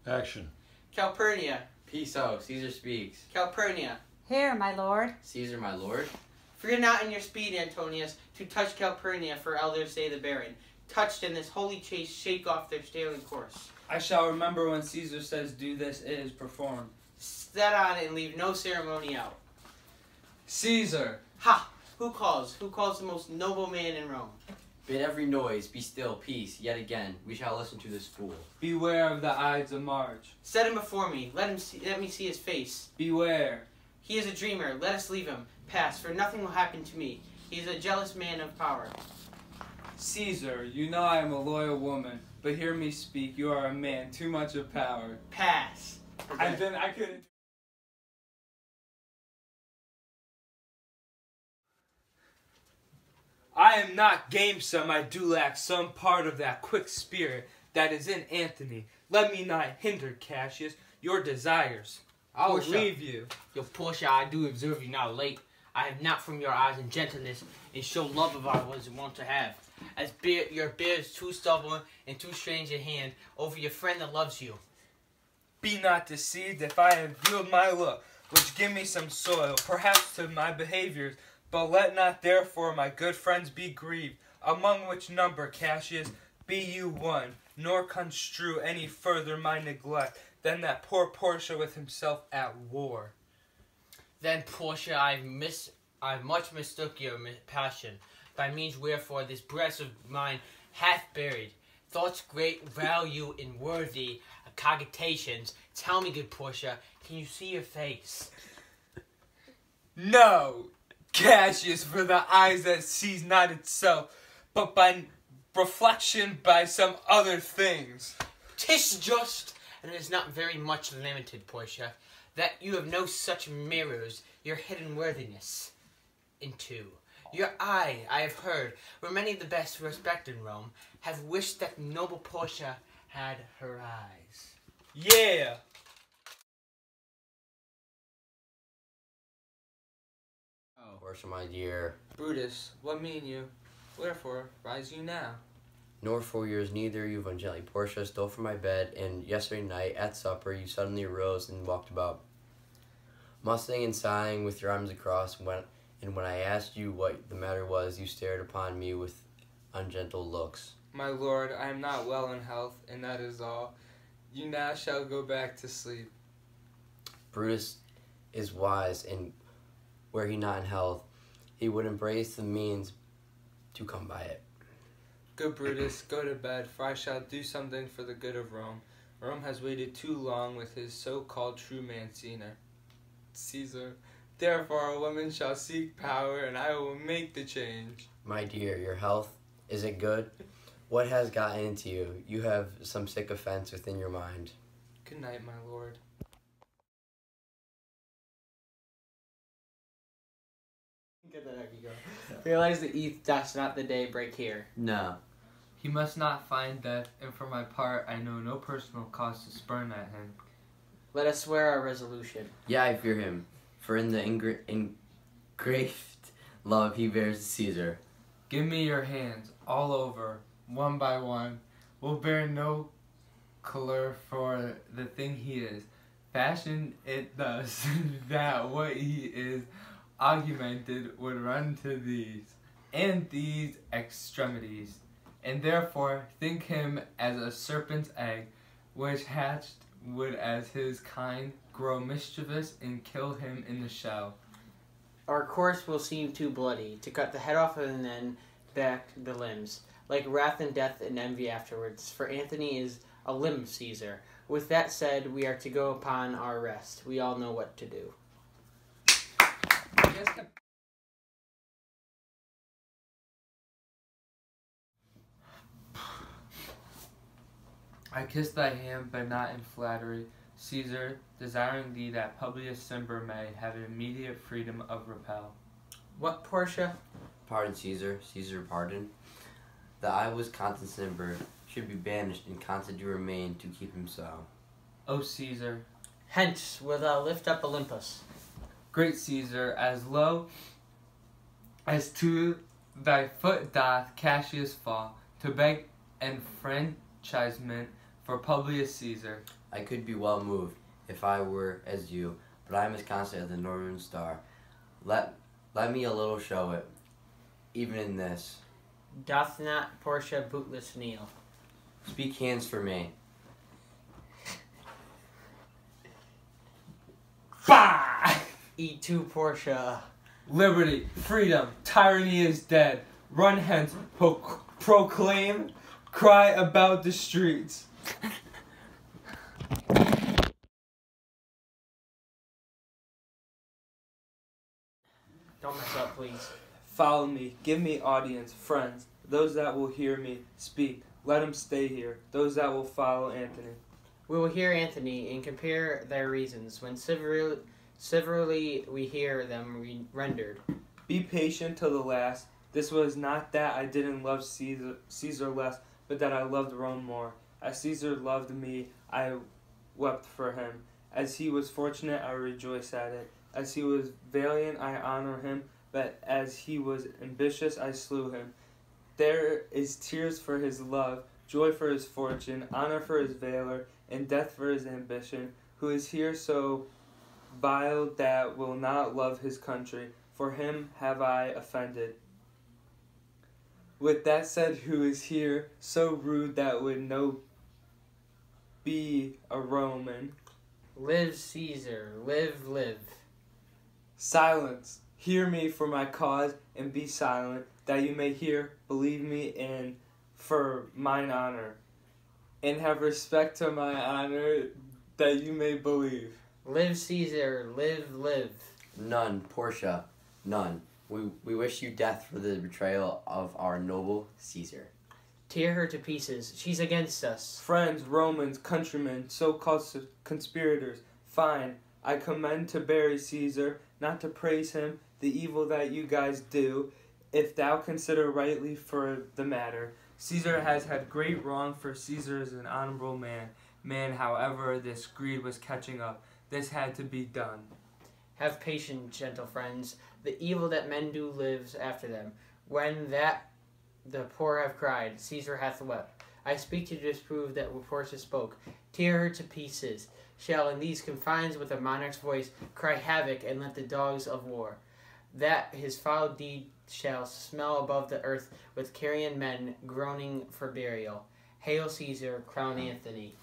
Action. Calpurnia. Piso, Caesar speaks. Calpurnia. Here, my lord. Caesar, my lord. Fear not in your speed, Antonius, to touch Calpurnia, for elders say the barren. Touched in this holy chase, shake off their staling course. I shall remember when Caesar says, do this, it is performed. Set on and leave no ceremony out. Caesar! Ha! Who calls? Who calls the most noble man in Rome? Bid every noise, be still, peace. Yet again, we shall listen to this fool. Beware of the Ides of March. Set him before me. Let me see his face. Beware. He is a dreamer. Let us leave him. Pass, for nothing will happen to me. He is a jealous man of power. Caesar, you know I am a loyal woman, but hear me speak. You are a man, too much of power. Pass. I couldn't. I am not gamesome. I do lack some part of that quick spirit that is in Antony. Let me not hinder, Cassius, your desires. I'll Portia. leave you. Yo, Portia, I do observe you now late. I have not from your eyes and gentleness, and show love of I was wont to have. As your beard is too stubborn and too strange in hand over your friend that loves you. Be not deceived if I have viewed my look, which give me some soil, perhaps to my behaviors, but let not therefore my good friends be grieved, among which number, Cassius, be you one, nor construe any further my neglect than that poor Portia with himself at war. Then, Portia, I much mistook your passion, by means wherefore this breast of mine hath buried thoughts great value and worthy cogitations. Tell me, good Portia, can you see your face? No, Cassius, for the eyes that sees not itself, but by reflection by some other things. 'Tis just, and it is not very much limited, Portia, that you have no such mirrors your hidden worthiness into. Your eye, I have heard, where many of the best respected in Rome have wished that noble Portia had her eyes. Yeah. Portia, my dear, Brutus, what mean you? Wherefore rise you now? nor 4 years neither you ungently. Portia stole from my bed, and yesterday night at supper you suddenly arose and walked about, mustering and sighing with your arms across. And when I asked you what the matter was, you stared upon me with ungentle looks. My lord, I am not well in health, and that is all. You now shall go back to sleep. Brutus is wise, and were he not in health, he would embrace the means to come by it. Good Brutus, go to bed, for I shall do something for the good of Rome. Rome has waited too long with his so-called true man Caesar. Therefore a woman shall seek power, and I will make the change. My dear, your health, is it good? What has gotten into you? You have some sick offense within your mind. Good night, my lord. Get that out, you go. Realize the eth doth not the day break here. No. He must not find death, and for my part I know no personal cause to spurn at him. Let us swear our resolution. Yeah, I fear him, for in the engraved love he bears Caesar. Give me your hands, all over, one by one. We'll bear no color for the thing he is. Fashion it thus, that what he is augmented would run to these, and these extremities. And therefore think him as a serpent's egg, which hatched would as his kind grow mischievous and kill him in the shell. Our course will seem too bloody, to cut the head off and then back the limbs, like wrath and death and envy afterwards, for Antony is a limb of Caesar. With that said, we are to go upon our rest. We all know what to do. I kiss thy hand, but not in flattery, Caesar, desiring thee that Publius Cimber may have immediate freedom of repel. What, Portia? Pardon, Caesar. Caesar, pardon. That I was constant Cimber should be banished, and constant do remain to keep him so. O Caesar, Hence wilt thou lift up Olympus. great Caesar, as low as to thy foot doth Cassius fall, to beg enfranchisement for Publius Caesar. I could be well moved if I were as you, but I am as constant as the northern star. Let me a little show it, even in this. Doth not Portia bootless kneel? Speak hands for me. Bah! Eat to Portia. Liberty, freedom, tyranny is dead. Run hence, proclaim, cry about the streets. Don't mess up, please. Follow me, give me audience, friends, those that will hear me speak. Let them stay here, those that will follow Anthony. We will hear Anthony and compare their reasons when severally we hear them rendered. Be patient till the last. This was not that I didn't love Caesar less, but that I loved Rome more. As Caesar loved me, I wept for him. As he was fortunate, I rejoice at it. As he was valiant, I honor him, but as he was ambitious, I slew him. There is tears for his love, joy for his fortune, honor for his valor, and death for his ambition, who is here so vile that will not love his country. For him have I offended. With that said, who is here so rude that would no be a Roman? Live Caesar, live, live. Silence, hear me for my cause, and be silent, that you may hear, believe me, and for mine honor, and have respect to my honor, that you may believe. Live Caesar, live, live. None, Portia, none. We wish you death for the betrayal of our noble Caesar. Tear her to pieces. She's against us. Friends, Romans, countrymen, so-called conspirators, fine. I commend to bury Caesar, not to praise him, the evil that you guys do, if thou consider rightly for the matter. Caesar has had great wrong, for Caesar is an honorable man, however, this greed was catching up. This had to be done. Have patience, gentle friends. The evil that men do lives after them. When that the poor have cried, Caesar hath wept. I speak to disprove that what Portia spoke. Tear her to pieces. Shall in these confines with a monarch's voice cry havoc and let the dogs of war. That his foul deed shall smell above the earth with carrion men groaning for burial. Hail Caesar, crown Anthony.